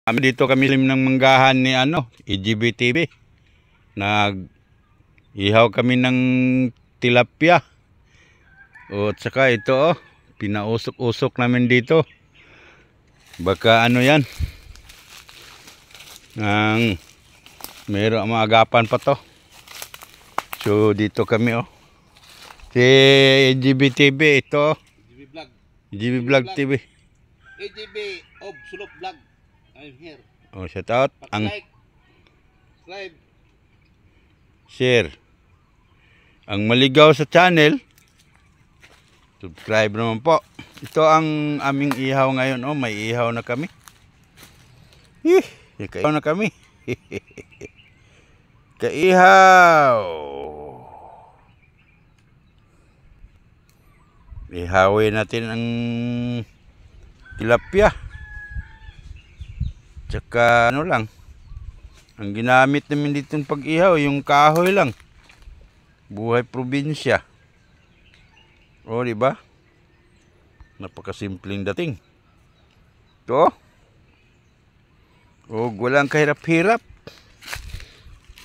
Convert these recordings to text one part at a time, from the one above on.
Dito kami ng manggahan ni EGB TV. Nag-ihaw kami ng tilapia. At saka ito pinausok-usok namin dito. Baka yan. Mayroong maagapan pa to. So dito kami Si EGB TV ito. EGB Vlog. EGB Vlog TV. EGB of Sulok Vlog. I'm here. Shout out. Like, subscribe, Share. Ang maligaw sa channel, subscribe naman po. Ito ang aming ihaw ngayon. May ihaw na kami. Kaihaw na kami. Kaihaw. Ihawin natin ang tilapia. Tsaka lang. Ang ginamit namin dito ng pag-ihaw, yung kahoy lang. Buhay probinsya. Diba? Napakasimpleng dating. Ito. Walang kahirap-hirap.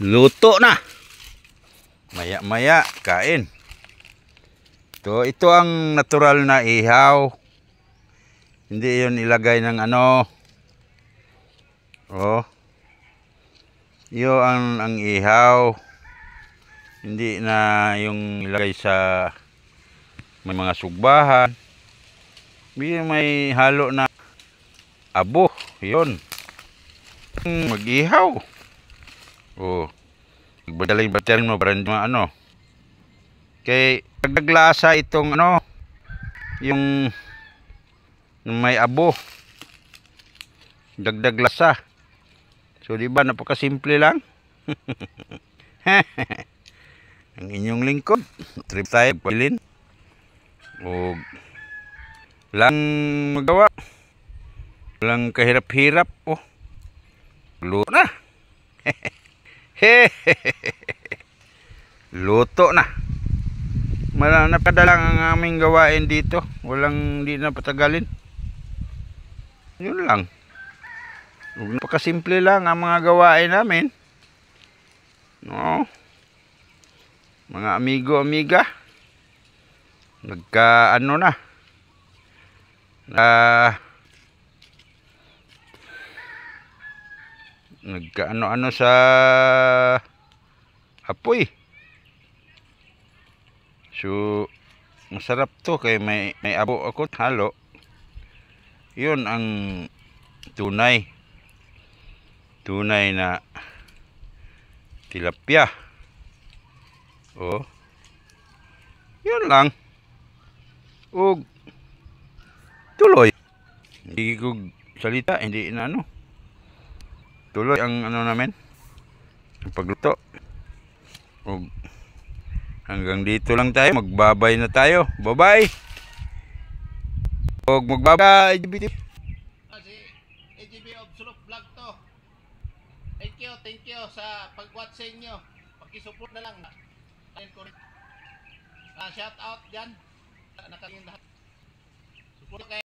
Luto na. Maya-maya, kain. Ito ang natural na ihaw. Hindi yun ilagay ng Yun ang ihaw. Hindi na yung ilagay sa may mga sugbahan. May halo na abo. Yun. Mag-ihaw. Magdalay baterin mo para mga Kay naglaasa itong yung may abo. Dagdag lasa. So diba napakasimple lang. Ang inyong lingkod, trip tayo pagpilin. Lang magawa. Walang kahirap-hirap. Luto na. Luto na. Napadalang ang aming gawain dito. Di na patagalin. Yun lang. Napakasimple lang ang mga gawain namin. Mga amigo-amiga. Na. Nagkaano sa apoy. So masarap to kay may abo ako halo. Yun ang tunay na tilapia. Yun lang. Tuloy. Hindi ko salita, hindi na tuloy ang namin. Ang pagluto. Hanggang dito lang tayo. Magbabay na tayo. Bye-bye. Magbabay. EGB of Sulok Vlog to. Thank you sa pag-watching nyo. Pakisupport na lang. Shout out dyan. Nakatingin lahat. Support kayo.